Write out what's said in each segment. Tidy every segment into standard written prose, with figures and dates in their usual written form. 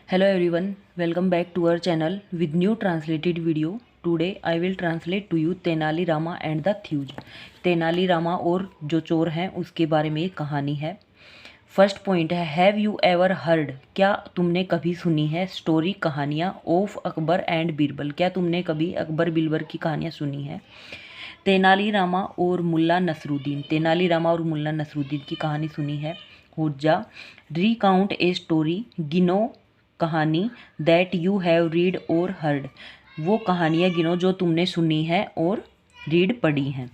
Hello everyone, welcome back to our channel with new translated video. Today I will translate to you Tenali Rama and the थ्यूज। Tenali Rama और जो चोर हैं उसके बारे में एक कहानी है। फर्स्ट पॉइंट है, हैव यू एवर हर्ड, क्या तुमने कभी सुनी है स्टोरी कहानियाँ ऑफ अकबर एंड बीरबल, क्या तुमने कभी अकबर बीरबल की कहानियाँ सुनी है। तेनालीरामा और मुल्ला नसरुद्दीन, तेनालीरामा और मुल्ला नसरुद्दीन की कहानी सुनी है। हुज्जा, रिकाउंट ए स्टोरी, गिनो कहानी, दैट यू हैव रीड और हर्ड, वो कहानियाँ गिनो जो तुमने सुनी है और रीड पढ़ी हैं।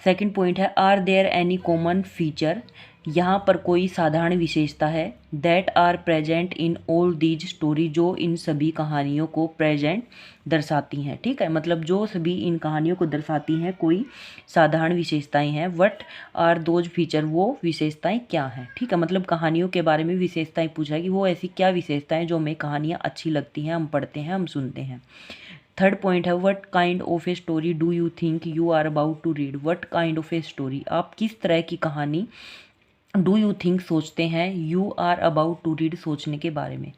सेकंड पॉइंट है, are there any common feature, यहाँ पर कोई साधारण विशेषता है, that are present in all these story, जो इन सभी कहानियों को प्रेजेंट दर्शाती हैं। ठीक है, मतलब जो सभी इन कहानियों को दर्शाती हैं कोई साधारण विशेषताएं हैं। व्हाट आर दोज फीचर, वो विशेषताएं क्या हैं। ठीक है, मतलब कहानियों के बारे में विशेषताएं पूछा है कि वो ऐसी क्या विशेषताएं जो हमें कहानियाँ अच्छी लगती हैं, हम पढ़ते हैं, हम सुनते हैं। थर्ड पॉइंट है, what kind of a story do you think you are about to read, what kind of a story, आप किस तरह की कहानी डू यू थिंक सोचते हैं, you are about to read सोचने के बारे में,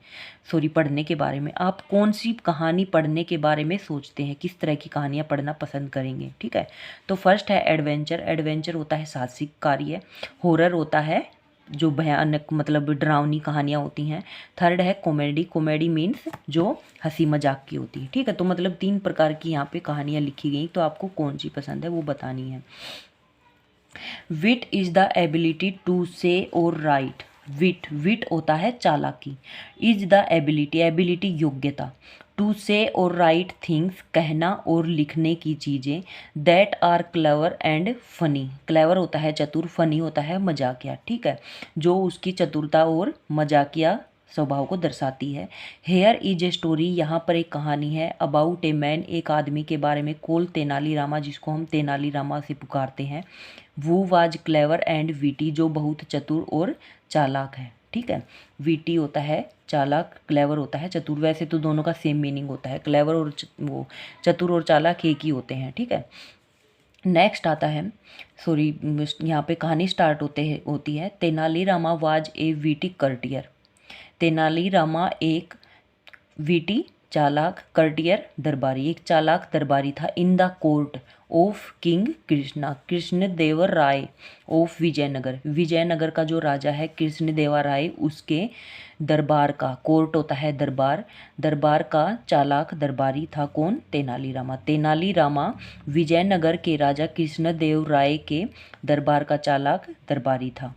सॉरी पढ़ने के बारे में, आप कौन सी कहानी पढ़ने के बारे में सोचते हैं, किस तरह की कहानियाँ पढ़ना पसंद करेंगे। ठीक है, तो फर्स्ट है एडवेंचर, एडवेंचर होता है साहसिक कार्य, हॉरर होता है जो भयानक मतलब डरावनी कहानियाँ होती हैं। थर्ड है कॉमेडी, कॉमेडी मीन्स जो हंसी मजाक की होती है। ठीक है, तो मतलब 3 प्रकार की यहाँ पे कहानियाँ लिखी गई, तो आपको कौन सी पसंद है वो बतानी है। Wit is the ability to say और राइट, विट, विट होता है चालाकी, इज द एबिलिटी, एबिलिटी योग्यता, टू से और राइट थिंग्स, कहना और लिखने की चीज़ें, that are clever and funny, clever होता है चतुर, फनी होता है मजाकिया। ठीक है, जो उसकी चतुरता और मजाकिया स्वभाव को दर्शाती है। हेयर इज ए स्टोरी, यहाँ पर एक कहानी है, अबाउट ए मैन, एक आदमी के बारे में, कोल तेनालीरामा, जिसको हम तेनालीरामा से पुकारते हैं। वो वाज क्लेवर एंड वीटी, जो बहुत चतुर और चालाक है। ठीक है, वीटी होता है चालाक, क्लेवर होता है चतुर, वैसे तो दोनों का सेम मीनिंग होता है, क्लेवर और वो चतुर और चालाक एक ही होते हैं। ठीक है, नेक्स्ट आता है, सॉरी यहाँ पे कहानी स्टार्ट होती है, Tenalirama was a witty courtier, Tenalirama एक वीटी चालाक, कर्टियर दरबारी, एक चालाक दरबारी था, in the court of king Krishna, Krishnadevaraya of Vijayanagara, Vijayanagara का जो राजा है कृष्णदेवा राय, उसके दरबार का, कोर्ट होता है दरबार, दरबार का चालाक दरबारी था कौन, तेनालीरामा, तेनालीरामा विजयनगर के राजा कृष्णदेव राय के दरबार का चालाक दरबारी था।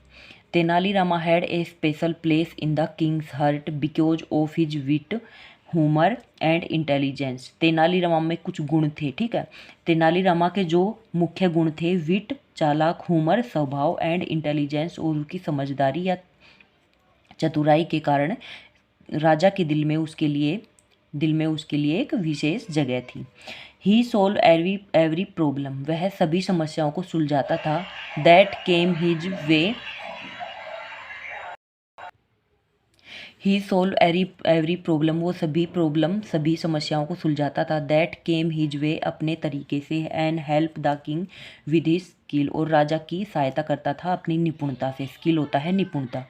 Tenalirama had a special place in the king's heart because of his wit, humour and intelligence, Tenalirama में कुछ गुण थे। ठीक है, तेनालीरामा के जो मुख्य गुण थे, विट, चालाक, ह्यूमर, स्वभाव एंड इंटेलिजेंस, और उसकी समझदारी या चतुराई के कारण राजा के दिल में उसके लिए एक विशेष जगह थी। ही सोल्व एवरी प्रॉब्लम, वह सभी समस्याओं को सुलझाता था, that came his way, he solve every problem, वो सभी समस्याओं को सुलझाता था, दैट केम हिज वे, अपने तरीके से, and help the king with his skill, और राजा की सहायता करता था अपनी निपुणता से, स्किल होता है निपुणता।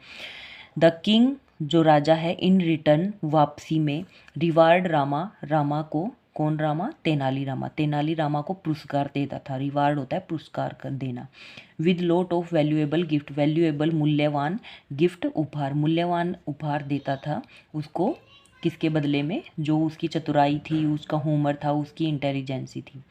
द किंग जो राजा है, इन रिटर्न वापसी में, रिवार्ड रामा, रामा को, कौन रामा, तेनालीरामा, तेनालीरामा को पुरस्कार देता था, रिवार्ड होता है पुरस्कार कर देना, with lot of valuable gift, valuable मूल्यवान गिफ्ट, उपहार, मूल्यवान उपहार देता था उसको, किसके बदले में, जो उसकी चतुराई थी, उसका ह्यूमर था, उसकी इंटेलिजेंसी थी।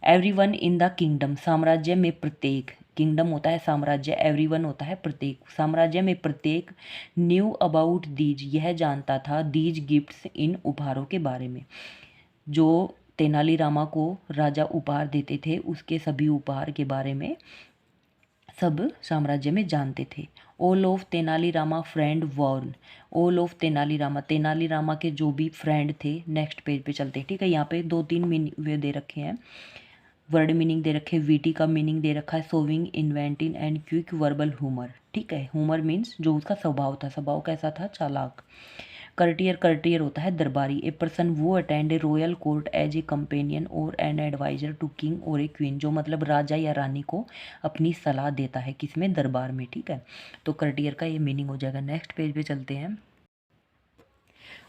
एवरीवन इन द किंगडम, साम्राज्य में प्रत्येक, किंगडम होता है साम्राज्य, एवरीवन होता है प्रत्येक, साम्राज्य में प्रत्येक, न्यू अबाउट दीज, यह जानता था, दीज गिफ्ट्स, इन उपहारों के बारे में, जो तेनालीरामा को राजा उपहार देते थे उसके सभी उपहार के बारे में सब साम्राज्य में जानते थे। All of Tenalirama friend warn, all of Tenalirama, Tenalirama के जो भी फ्रेंड थे, नेक्स्ट पेज पे चलते हैं। ठीक है, यहाँ पे 2-3 मीनिंग दे रखे हैं, वर्ड मीनिंग दे रखे, वीटी का मीनिंग दे रखा है, sowing, inventing and quick verbal humour. ठीक है, ह्यूमर मीन्स जो उसका स्वभाव था, स्वभाव कैसा था, चालाक। कर्टियर, कर्टियर होता है दरबारी, ए पर्सन वो attend a royal court as a companion और एन एडवाइजर टू किंग और ए क्वीन, जो मतलब राजा या रानी को अपनी सलाह देता है, किसमें, दरबार में। ठीक है, तो कर्टियर का ये मीनिंग हो जाएगा। नेक्स्ट पेज पे चलते हैं।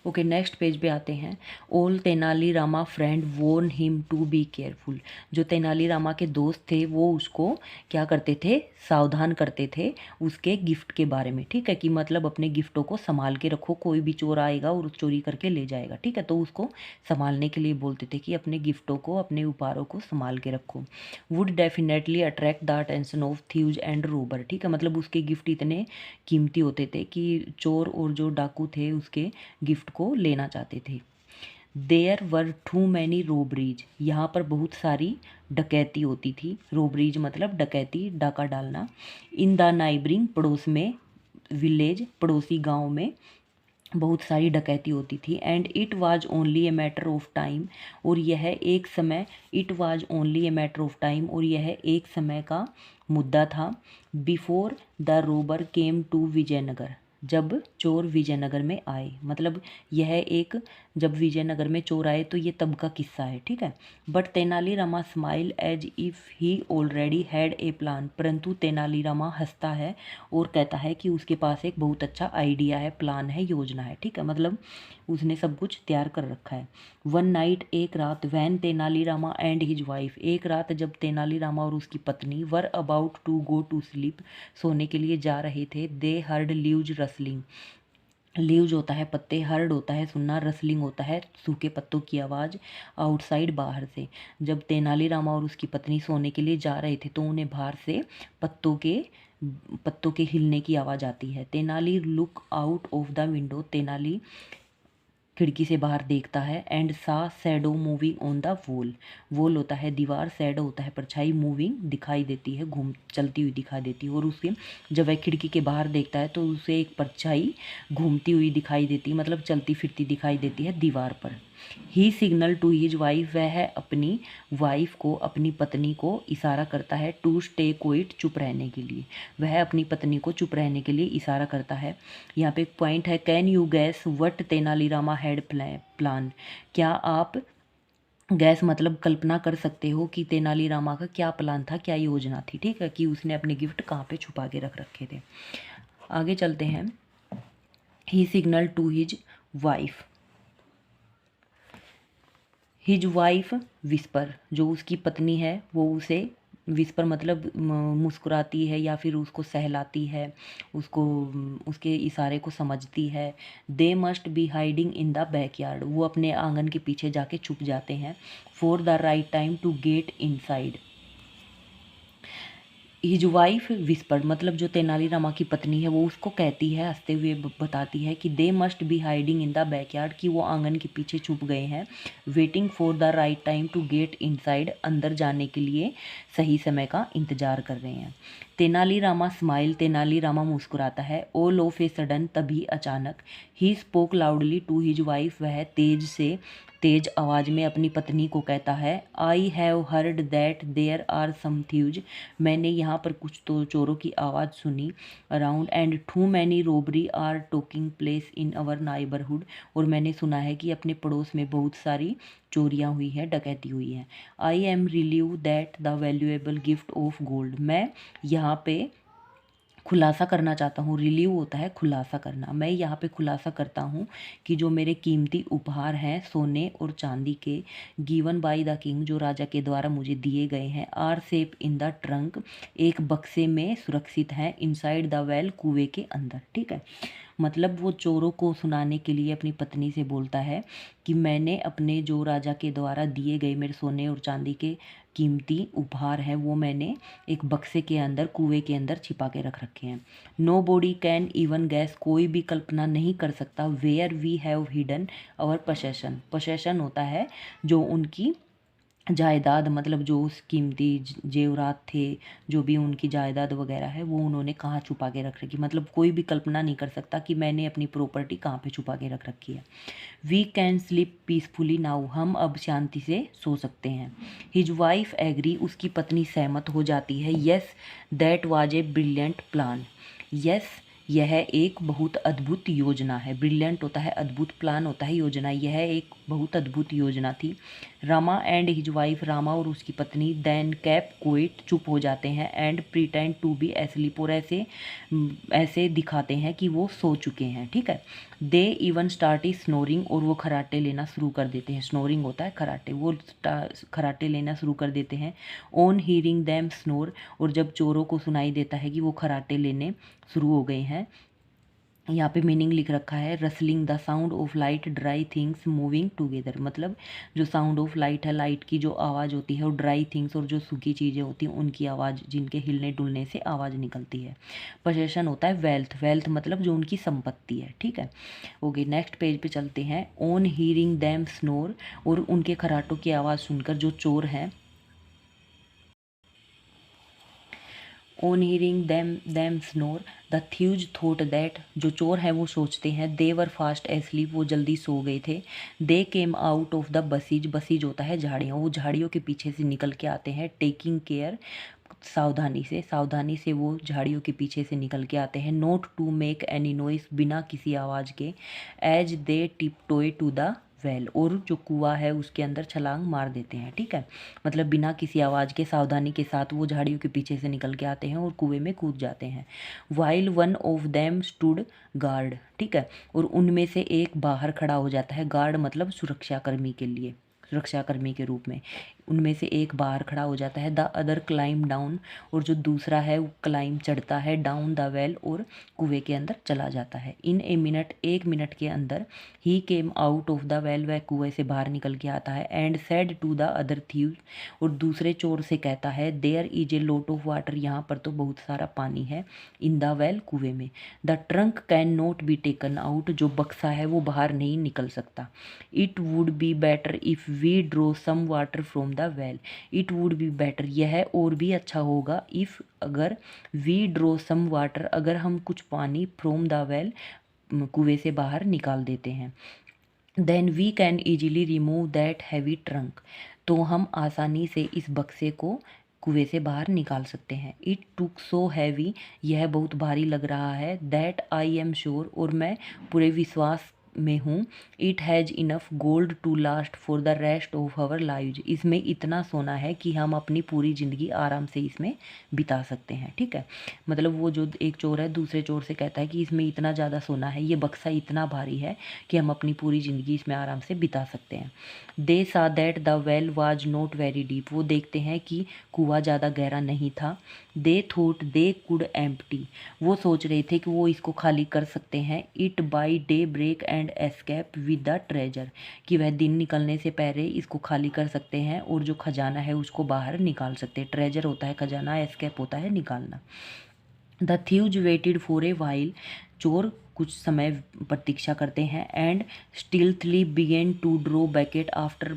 ओके, नेक्स्ट पेज पे आते हैं। All Tenalirama friend warn him to be careful. जो तेनालीरामा के दोस्त थे वो उसको क्या करते थे, सावधान करते थे उसके गिफ्ट के बारे में, ठीक है, कि मतलब अपने गिफ्टों को संभाल के रखो, कोई भी चोर आएगा और चोरी करके ले जाएगा, ठीक है, तो उसको संभालने के लिए बोलते थे कि अपने गिफ्टों को, अपने उपहारों को संभाल के रखो। Would definitely attract the attention of thieves and Rober, ठीक है, मतलब उसके गिफ्ट इतने कीमती होते थे कि चोर और जो डाकू थे उसके गिफ्ट को लेना चाहते थे। देयर वर टू मैनी रोबरीज, यहाँ पर बहुत सारी डकैती होती थी। रोबरीज मतलब डकैती, डाका डालना। इन द नाइबरिंग, पड़ोस में, विलेज, पड़ोसी गांव में बहुत सारी डकैती होती थी। And it was only a matter of time, और यह एक समय, it was only a matter of time, और यह एक समय का मुद्दा था। Before the robber came to Vijayanagar, जब चोर विजयनगर में आए, मतलब यह एक, जब विजयनगर में चोर आए तो ये तब का किस्सा है, ठीक है। But Tenalirama smile as if he already had a plan, परंतु तेनालीरामा हंसता है और कहता है कि उसके पास एक बहुत अच्छा आइडिया है, प्लान है, योजना है, ठीक है, मतलब उसने सब कुछ तैयार कर रखा है। वन नाइट, एक रात, when Tenalirama and his wife, एक रात जब तेनालीरामा और उसकी पत्नी were about to go to sleep, सोने के लिए जा रहे थे, they heard leaves rustling, leaves होता है पत्ते, हर्ड होता है सुनना, रसलिंग होता है सूखे पत्तों की आवाज़, आउटसाइड बाहर से। जब तेनालीरामा और उसकी पत्नी सोने के लिए जा रहे थे तो उन्हें बाहर से पत्तों के हिलने की आवाज़ आती है। Tenali look out of the window, Tenali खिड़की से बाहर देखता है। एंड सा shadow moving on the wall, wall होता है दीवार, सैडो होता है परछाई, मूविंग दिखाई देती है, घूम चलती हुई दिखाई देती है। और उसके जब वह खिड़की के बाहर देखता है तो उसे एक परछाई घूमती हुई दिखाई देती है, मतलब चलती फिरती दिखाई देती है दीवार पर। ही सिग्नल टू हिज वाइफ, वह अपनी वाइफ को, अपनी पत्नी को इशारा करता है, टू स्टे क्वाइट, चुप रहने के लिए। वह अपनी पत्नी को चुप रहने के लिए इशारा करता है। यहाँ पे एक पॉइंट है, can you gas what Tenali Rama had plan, क्या आप गैस मतलब कल्पना कर सकते हो कि तेनालीरामा का क्या प्लान था, क्या योजना थी, ठीक है, कि उसने अपने गिफ्ट कहाँ पे छुपा के रख रखे थे। आगे चलते हैं। He signal to his wife, his wife whisper, जो उसकी पत्नी है वो उसे विस्पर मतलब मुस्कुराती है या फिर उसको सहलाती है, उसको उसके इशारे को समझती है। They must be hiding in the backyard, वो अपने आंगन के पीछे जाके छुप जाते हैं। For the right time to get inside. His wife whispered मतलब जो तेनालीरामा की पत्नी है वो उसको कहती है, हंसते हुए बताती है कि they must be hiding in the backyard, कि वो आंगन के पीछे छुप गए हैं। Waiting for the right time to get inside, अंदर जाने के लिए सही समय का इंतजार कर रहे हैं। तेनालीरामा स्माइल, तेनालीरामा मुस्कुराता है। ऑल ऑफ ए सडन, तभी अचानक। He spoke loudly to his wife, वह तेज आवाज़ में अपनी पत्नी को कहता है। I have heard that there are some thieves, मैंने यहाँ पर कुछ तो चोरों की आवाज़ सुनी। Around and too many robbery are taking place in our neighbourhood, और मैंने सुना है कि अपने पड़ोस में बहुत सारी चोरियाँ हुई हैं, डकैती हुई है। I am relive that the valuable gift of gold, मैं यहाँ पे खुलासा करना चाहता हूँ। रिलीव होता है खुलासा करना, मैं यहाँ पे खुलासा करता हूँ कि जो मेरे कीमती उपहार हैं सोने और चांदी के, गिवन बाय द किंग, जो राजा के द्वारा मुझे दिए गए हैं, are safe in the trunk, एक बक्से में सुरक्षित हैं, इनसाइड द वेल, कुएं के अंदर, ठीक है। मतलब वो चोरों को सुनाने के लिए अपनी पत्नी से बोलता है कि मैंने अपने जो राजा के द्वारा दिए गए मेरे सोने और चांदी के कीमती उपहार हैं वो मैंने एक बक्से के अंदर, कुएं के अंदर छिपा के रख रखे हैं। Nobody can even guess, कोई भी कल्पना नहीं कर सकता, where we have hidden our possession, possession होता है जो उनकी जायदाद, मतलब जो उस कीमती जेवरात थे, जो भी उनकी जायदाद वगैरह है वो उन्होंने कहाँ छुपा के रख रखी, मतलब कोई भी कल्पना नहीं कर सकता कि मैंने अपनी प्रॉपर्टी कहाँ पे छुपा के रख रखी है। We can sleep peacefully now, हम अब शांति से सो सकते हैं। हिज वाइफ एग्री, उसकी पत्नी सहमत हो जाती है। Yes that was a brilliant plan, yes यह एक बहुत अद्भुत योजना है। ब्रिलियंट होता है अद्भुत, प्लान होता है योजना। यह एक बहुत अद्भुत योजना थी। Rama and his wife, Rama और उसकी पत्नी, देन कैप क्विट, चुप हो जाते हैं, and pretend to be asleep, और ऐसे दिखाते हैं कि वो सो चुके हैं। ठीक है। They even start is snoring, और वो खराटे लेना शुरू कर देते हैं। स्नोरिंग होता है खराटे, वो खराटे लेना शुरू कर देते हैं। ऑन हीयरिंग दैम स्नोर, और जब चोरों को सुनाई देता है कि वो खराटे लेने शुरू हो गए हैं। यहाँ पे मीनिंग लिख रखा है, rustling the sound of light dry things moving together, मतलब जो साउंड ऑफ लाइट है, लाइट की जो आवाज़ होती है, और ड्राई थिंग्स और जो सूखी चीज़ें होती हैं उनकी आवाज़, जिनके हिलने डुलने से आवाज़ निकलती है। पोजेशन होता है वेल्थ, वेल्थ मतलब जो उनकी संपत्ति है। ठीक है। ओके, नेक्स्ट पेज पे चलते हैं। ऑन हीयरिंग दैम स्नोर, और उनके खराटों की आवाज़ सुनकर जो चोर हैं, on hearing them snore the थ्यूज thought that, जो चोर हैं वो सोचते हैं, दे वर फास्ट एस्लीप, वो जल्दी सो गए थे। They came out of the bushes, bushes होता है झाड़ियाँ, वो झाड़ियों के पीछे से निकल के आते हैं। टेकिंग केयर, सावधानी से, सावधानी से वो झाड़ियों के पीछे से निकल के आते हैं। Not to make any noise, बिना किसी आवाज़ के। As they tiptoe to the well, और जो कुआं है उसके अंदर छलांग मार देते हैं। ठीक है। मतलब बिना किसी आवाज़ के, सावधानी के साथ वो झाड़ियों के पीछे से निकल के आते हैं और कुएं में कूद जाते हैं। While one of them stood guard, ठीक है, और उनमें से एक बाहर खड़ा हो जाता है। गार्ड मतलब सुरक्षाकर्मी के लिए, सुरक्षाकर्मी के रूप में उनमें से एक बाहर खड़ा हो जाता है। द अदर क्लाइम डाउन, और जो दूसरा है वो क्लाइम चढ़ता है, डाउन द वेल, और कुएं के अंदर चला जाता है। इन ए मिनट, एक मिनट के अंदर, he came out of the well, वह कुएं से बाहर निकल के आता है। And said to the other thief, और दूसरे चोर से कहता है, there is a lot of water, यहाँ पर तो बहुत सारा पानी है। इन द वेल, कुएं में। The trunk can not be taken out, जो बक्सा है वो बाहर नहीं निकल सकता। It would be better if we draw some water from the well, it would be better, यह और भी अच्छा होगा, इफ़ अगर, वी ड्रो सम वाटर, अगर हम कुछ पानी, फ्रॉम द वेल, कुएं से बाहर निकाल देते हैं। Then we can easily remove that heavy trunk, तो हम आसानी से इस बक्से को कुएं से बाहर निकाल सकते हैं। इट टुक सो हैवी, यह बहुत भारी लग रहा है। दैट आई एम श्योर, और मैं पूरे विश्वास में हूँ। It has enough gold to last for the rest of our lives, इसमें इतना सोना है कि हम अपनी पूरी ज़िंदगी आराम से इसमें बिता सकते हैं। ठीक है। मतलब वो जो एक चोर है दूसरे चोर से कहता है कि इसमें इतना ज़्यादा सोना है, ये बक्सा इतना भारी है कि हम अपनी पूरी ज़िंदगी इसमें आराम से बिता सकते हैं। दे सा that the well was not very deep, वो देखते हैं कि कुआं ज़्यादा गहरा नहीं था। They thought they could empty, वो सोच रहे थे कि वो इसको खाली कर सकते हैं। It by day break and escape with the treasure, कि वह दिन निकलने से पहले इसको खाली कर सकते हैं और जो खजाना है उसको बाहर निकाल सकते हैं। ट्रेजर होता है खजाना, एस्केप होता है निकालना। The thieves waited for a while, चोर कुछ समय प्रतीक्षा करते हैं। And stealthily began to draw bucket after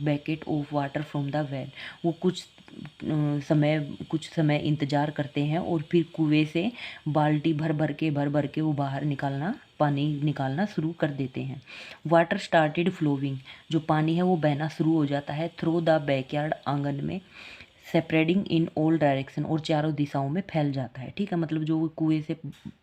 bucket of water from the well, वो कुछ समय इंतज़ार करते हैं और फिर कुएं से बाल्टी भर भर के वो बाहर निकालना, पानी निकालना शुरू कर देते हैं। वाटर स्टार्टेड फ्लोविंग, जो पानी है वो बहना शुरू हो जाता है। थ्रू द बैकयार्ड, आंगन में। सेपरेटिंग इन ऑल डायरेक्शन, और चारों दिशाओं में फैल जाता है। ठीक है। मतलब जो कुएं से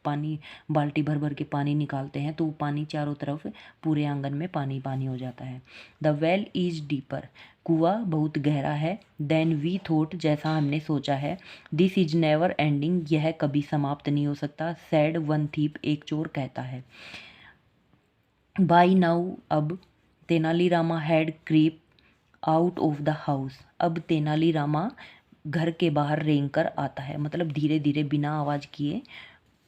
पानी बाल्टी भर के पानी निकालते हैं तो वो पानी चारों तरफ पूरे आंगन में पानी पानी हो जाता है। द वेल इज डीपर, कुआं बहुत गहरा है। देन वी थॉट, जैसा हमने सोचा है। दिस इज नेवर एंडिंग, यह कभी समाप्त नहीं हो सकता। सैड वन थीप, एक चोर कहता है। बाई नाउ, अब, Tenalirama had creep out of the house, अब तेनालीरामा घर के बाहर रेंग कर आता है। मतलब धीरे धीरे बिना आवाज़ किए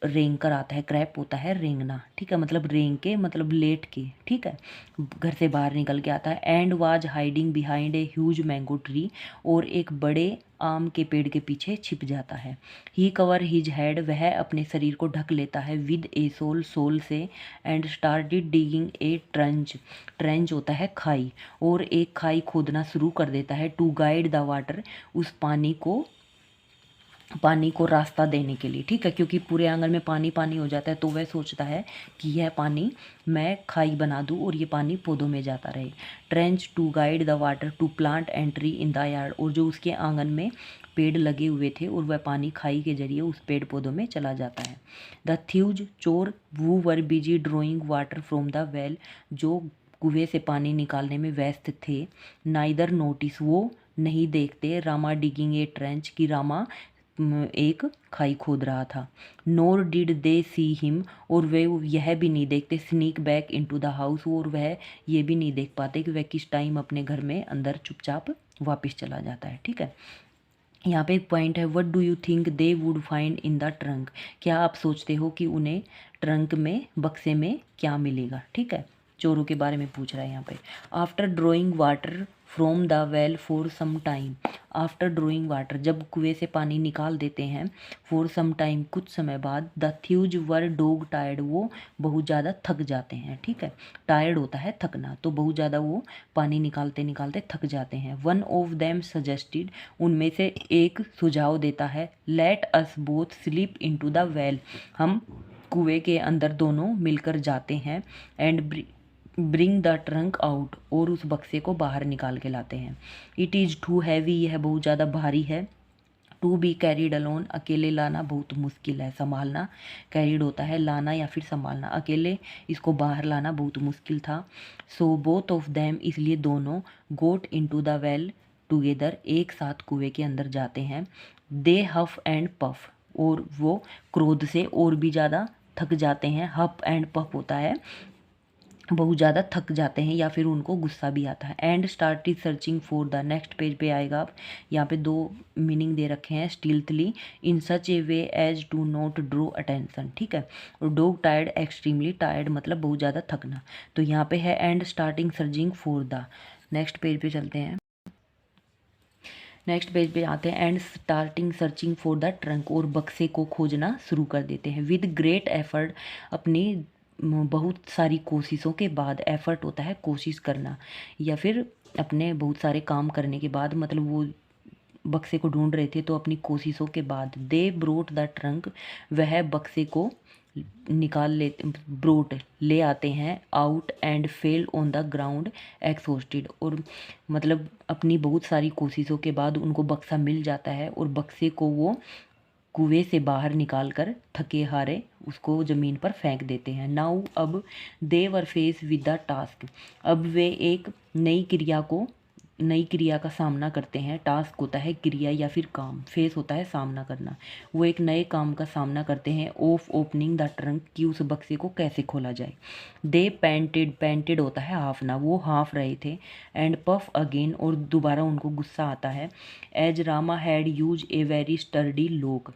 रेंग कर आता है। क्रैप होता है रेंगना। ठीक है। मतलब रेंग के मतलब लेट के। ठीक है। घर से बाहर निकल के आता है। And was hiding behind a huge mango tree, और एक बड़े आम के पेड़ के पीछे छिप जाता है। ही कवर हिज हेड, वह अपने शरीर को ढक लेता है। विद ए सोल, सोल से। And started digging A trench, trench होता है खाई, और एक खाई खोदना शुरू कर देता है। टू गाइड द वाटर, उस पानी को रास्ता देने के लिए। ठीक है। क्योंकि पूरे आंगन में पानी पानी हो जाता है तो वह सोचता है कि यह पानी मैं खाई बना दूं और ये पानी पौधों में जाता रहे। Trench to guide the water to plant entry in the yard, और जो उसके आंगन में पेड़ लगे हुए थे और वह पानी खाई के जरिए उस पेड़ पौधों में चला जाता है। द थ्यूज चोर who were busy drawing water from the well, जो कुएं से पानी निकालने में व्यस्त थे। नाइदर नोटिस, वो नहीं देखते, रामा डिगिंग ए ट्रेंच, कि रामा एक खाई खोद रहा था। नोर डिड दे सी हिम, और वे यह भी नहीं देखते, sneak back into the house, और वह ये भी नहीं देख पाते कि वह किस टाइम अपने घर में अंदर चुपचाप वापस चला जाता है। ठीक है, यहाँ पे एक पॉइंट है, what do you think they would find in the trunk, क्या आप सोचते हो कि उन्हें ट्रंक में, बक्से में क्या मिलेगा। ठीक है, चोरों के बारे में पूछ रहा है यहाँ पे। After drawing water from the well for some time, after drawing water, जब कुएं से पानी निकाल देते हैं, फॉर सम टाइम, कुछ समय बाद, द थ्यूज वर डॉग टायर्ड, वो बहुत ज़्यादा थक जाते हैं। ठीक है, टायर्ड होता है थकना, तो बहुत ज़्यादा वो पानी निकालते निकालते थक जाते हैं। वन ऑफ देम सजेस्टेड, उनमें से एक सुझाव देता है, let us both sleep into the well, हम कुएं के अंदर दोनों मिलकर जाते हैं, and bring the trunk out, और उस बक्से को बाहर निकाल के लाते हैं। इट इज़ टू हैवी, यह बहुत ज़्यादा भारी है। टू बी कैरीड अलोन, अकेले लाना बहुत मुश्किल है, संभालना, कैरीड होता है लाना या फिर संभालना, अकेले इसको बाहर लाना बहुत मुश्किल था। सो बोथ ऑफ देम, इसलिए दोनों, गोट इनटू द वेल टुगेदर, एक साथ कुएं के अंदर जाते हैं। दे हफ एंड पफ, और वो क्रोध से और भी ज़्यादा थक जाते हैं। हफ एंड पफ होता है बहुत ज़्यादा थक जाते हैं या फिर उनको गुस्सा भी आता है। And started searching for the, next page पे आएगा आप, यहाँ पे दो मीनिंग दे रखे हैं, stealthily, in such a way as to not draw attention. ठीक है, और डॉग टायर्ड, एक्सट्रीमली टायर्ड मतलब बहुत ज़्यादा थकना, तो यहाँ पे है and starting searching for the. Next page पे चलते हैं, नेक्स्ट पेज पे आते हैं, and starting searching for the trunk, और बक्से को खोजना शुरू कर देते हैं। विद ग्रेट एफर्ट, अपनी बहुत सारी कोशिशों के बाद, एफर्ट होता है कोशिश करना या फिर अपने बहुत सारे काम करने के बाद, मतलब वो बक्से को ढूंढ रहे थे तो अपनी कोशिशों के बाद, दे ब्रोट द ट्रंक, वह बक्से को निकाल ले, ब्रोट ले आते हैं, out and fell on the ground exhausted, और मतलब अपनी बहुत सारी कोशिशों के बाद उनको बक्सा मिल जाता है, और बक्से को वो कुएं से बाहर निकाल कर थके हारे उसको ज़मीन पर फेंक देते हैं। नाउ, अब, दे वर फेस विद द टास्क, अब वे एक नई क्रिया का सामना करते हैं। टास्क होता है क्रिया या फिर काम, फेस होता है सामना करना, वो एक नए काम का सामना करते हैं। ऑफ ओपनिंग द ट्रंक, कि उस बक्से को कैसे खोला जाए। दे पेंटेड, पेंटेड होता है हाफना, वो हाफ रहे थे। एंड पफ अगेन, और दोबारा उनको गुस्सा आता है। As Rama had use a very sturdy lock,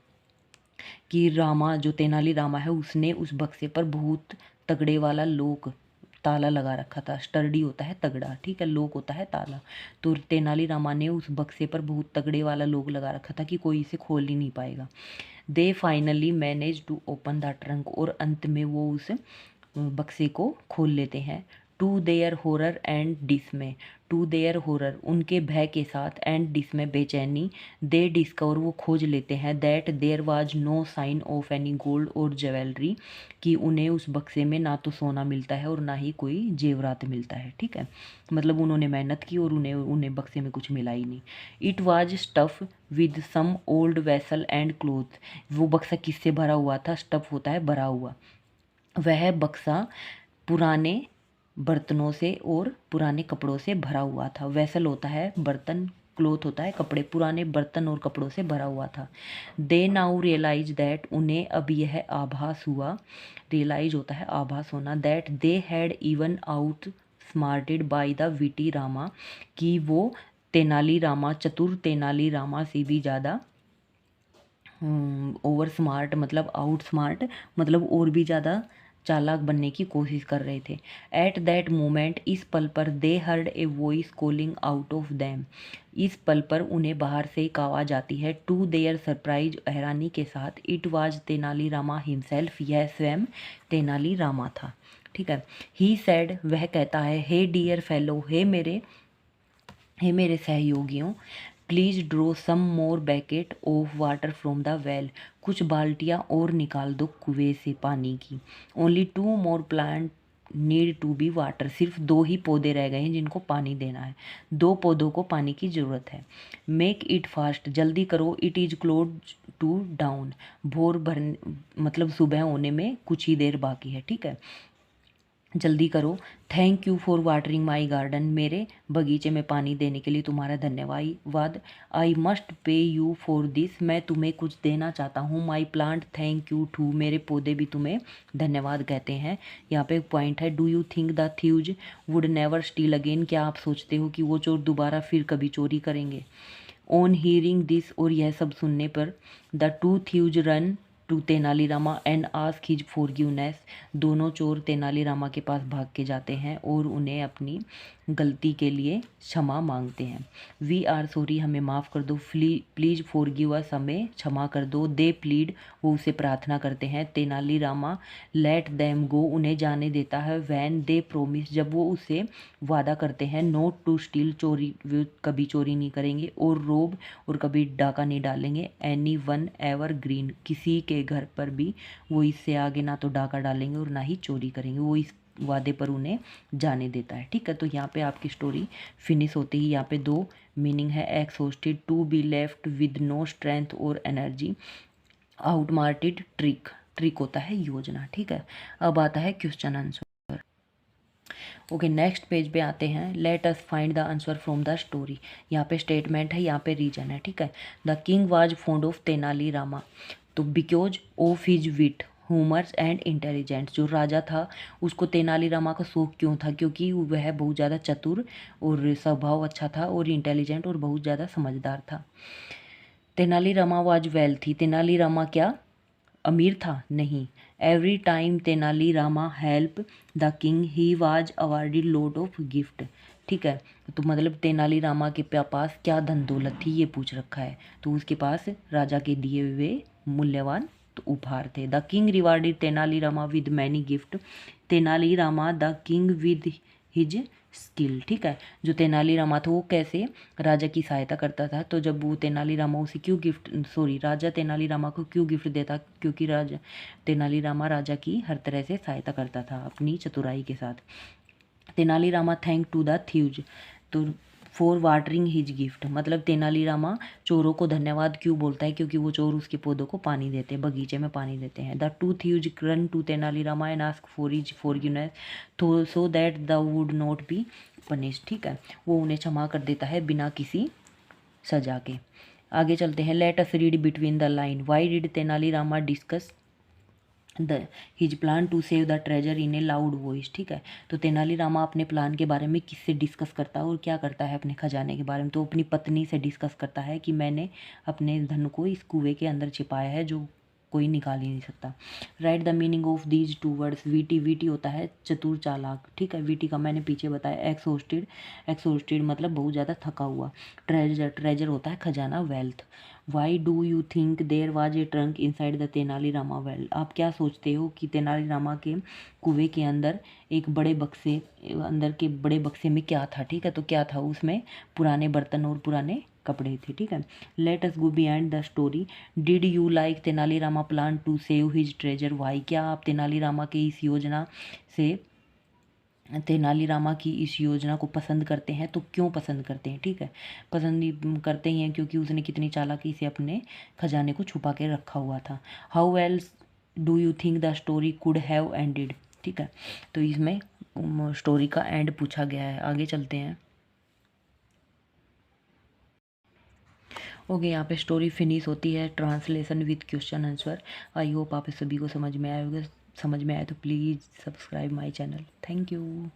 कि रामा, जो तेनाली रामा है, उसने उस बक्से पर बहुत तगड़े वाला लॉक, ताला लगा रखा था। स्टर्डी होता है तगड़ा, ठीक है, लॉक होता है ताला, तो तेनाली रामा ने उस बक्से पर बहुत तगड़े वाला लॉक लगा रखा था कि कोई इसे खोल ही नहीं पाएगा। They finally manage to open the trunk, और अंत में वो उस बक्से को खोल लेते हैं। To their horror and dismay, to their horror, उनके भय के साथ, एंड डिसमे, बेचैनी, दे डिस्कवर, वो खोज लेते हैं, that there was no sign of any gold और ज्वेलरी, कि उन्हें उस बक्से में ना तो सोना मिलता है और ना ही कोई जेवरात मिलता है। ठीक है, मतलब उन्होंने मेहनत की और उन्हें बक्से में कुछ मिला ही नहीं। It was stuff with some old vessel and cloth, वो बक्सा किससे भरा हुआ था, स्टफ होता है भरा हुआ, वह बक्सा पुराने बर्तनों से और पुराने कपड़ों से भरा हुआ था। वेसल होता है बर्तन, क्लोथ होता है कपड़े, पुराने बर्तन और कपड़ों से भरा हुआ था। दे नाउ रियलाइज दैट, उन्हें अब यह आभास हुआ, रियलाइज होता है आभास होना, that they had even outsmarted by the witty Rama, कि वो तेनाली रामा, चतुर तेनाली रामा से भी ज़्यादा ओवर स्मार्ट, मतलब आउट स्मार्ट, मतलब और भी ज़्यादा चालाक बनने की कोशिश कर रहे थे। एट दैट मोमेंट, इस पल पर, दे heard a voice calling out of them, इस पल पर उन्हें बाहर से एक आवाज़ आती है। टू देयर सरप्राइज, हैरानी के साथ, it was Tenali Rama himself, यह स्वयं तेनाली रामा था। ठीक है, ही सैड, वह कहता है, हे डियर फेलो, हे मेरे सहयोगियों, please draw some more bucket of water from the well, कुछ बाल्टियाँ और निकाल दो कुएं से पानी की। Only 2 more plant need to be water, सिर्फ 2 ही पौधे रह गए हैं जिनको पानी देना है, 2 पौधों को पानी की ज़रूरत है। मेक इट फास्ट, जल्दी करो, इट इज़ टू डाउन, भोर भर मतलब सुबह होने में कुछ ही देर बाकी है, ठीक है, जल्दी करो। Thank you for watering my garden, मेरे बगीचे में पानी देने के लिए तुम्हारा धन्यवाद। I must pay you for this, मैं तुम्हें कुछ देना चाहता हूँ। माई प्लांट थैंक यू टू, मेरे पौधे भी तुम्हें धन्यवाद कहते हैं। यहाँ पे एक पॉइंट है, do you think the थ्यूज would never steel again, क्या आप सोचते हो कि वो चोर दोबारा फिर कभी चोरी करेंगे। ऑन हियरिंग दिस, और यह सब सुनने पर, the two thieves run to Tenalirama and ask his forgiveness, दोनों चोर तेनालीरामा के पास भाग के जाते हैं और उन्हें अपनी गलती के लिए क्षमा मांगते हैं। वी आर सॉरी, हमें माफ़ कर दो। प्लीज फॉरगिव अस, हमें क्षमा कर दो। दे प्लीड, वो उसे प्रार्थना करते हैं। तेनालीरामा लेट देम गो, उन्हें जाने देता है। वैन दे प्रोमिस, जब वो उसे वादा करते हैं। नोट टू स्टील, चोरी वे कभी चोरी नहीं करेंगे। और रोब, और कभी डाका नहीं डालेंगे। एनी वन एवर ग्रीन, किसी के घर पर भी वो इससे आगे ना तो डाका डालेंगे और ना ही चोरी करेंगे, वो इस वादे पर उन्हें जाने देता है, ठीक है। तो यहाँ पे आपकी स्टोरी फिनिश होती ही यहाँ पे दो मीनिंग है, exhausted, to be left with no strength और एनर्जी, आउटमार्टेड, ट्रिक होता है योजना, ठीक है। अब आता है question answer. Okay, next page पे आते हैं। Let us find the answer from the story, यहाँ पे स्टेटमेंट है, यहाँ पे रीजन है, ठीक है। The king was fond of Tenali Rama, तो because of his wit, humours and intelligent, जो राजा था उसको तेनालीरामा का शौक क्यों था, क्योंकि वह बहुत ज़्यादा चतुर और स्वभाव अच्छा था और इंटेलिजेंट और बहुत ज़्यादा समझदार था। तेनालीरामा वाज वेल्थी, तेनालीरामा क्या अमीर था, नहीं। Every time Tenali Rama help the king he was awarded lot of gift, ठीक है। तो मतलब तेनालीरामा के पास क्या धन दौलत थी ये पूछ रखा है, तो उसके पास राजा के दिए हुए मूल्यवान तो उपहार थे। The king rewarded Tenali Rama with many gift, Tenali Rama the king with his skill, ठीक है। जो तेनालीरामा था वो कैसे राजा की सहायता करता था, तो जब वो तेनालीरामा उसे क्यों राजा तेनालीरामा को क्यों गिफ्ट देता, क्योंकि राजा तेनालीरामा राजा की हर तरह से सहायता करता था अपनी चतुराई के साथ। Tenalirama thank to the thieves, तो फॉर वाटरिंग हिज गिफ्ट, मतलब तेनालीरामा चोरों को धन्यवाद क्यों बोलता है, क्योंकि वो चोर उसके पौधों को पानी देते हैं, बगीचे में पानी देते हैं। The two thieves run to Tenalirama and ask for his forgiveness, तो so that the would not be punish, ठीक है। वो उन्हें क्षमा कर देता है बिना किसी सजा के। आगे चलते हैं। Let us read between the line, why did Tenalirama discuss the his plan to save the treasure in a loud voice, ठीक है। तो तेनालीरामा अपने प्लान के बारे में किससे डिस्कस करता है और क्या करता है अपने खजाने के बारे में, तो अपनी पत्नी से डिस्कस करता है कि मैंने अपने धन को इस कुएं के अंदर छिपाया है जो कोई निकाल ही नहीं सकता। Right the meaning of these two words, VT, VT होता है चतुर चालाक, ठीक है। वीटी का मैंने पीछे बताया। एक्सहॉस्टेड, एक्सहॉस्टेड मतलब बहुत ज़्यादा थका हुआ। ट्रेजर, ट्रेजर होता है खजाना, wealth. Why do you think there was a trunk in side the Tenali Rama well, आप क्या सोचते हो कि तेनालीरामा के कुएं के अंदर एक बड़े बक्से, अंदर के बड़े बक्से में क्या था, ठीक है। तो क्या था उसमें, पुराने बर्तन और पुराने कपड़े थे, ठीक है। Let us go behind the story, did you like Tenalirama plan to save his treasure, why, क्या आप तेनालीरामा के इस योजना से, तेनालीरामा की इस योजना को पसंद करते हैं, तो क्यों पसंद करते हैं, ठीक है। पसंद ही करते ही हैं क्योंकि उसने कितनी चालाकी से अपने खजाने को छुपा के रखा हुआ था। How else do you think the story could have ended, ठीक है। तो इसमें स्टोरी का एंड पूछा गया है। आगे चलते हैं। ओके, यहाँ पे स्टोरी फिनिश होती है। Translation with question answer. I hope आप सभी को समझ में आए होगा। समझ में आए तो please subscribe my channel. Thank you.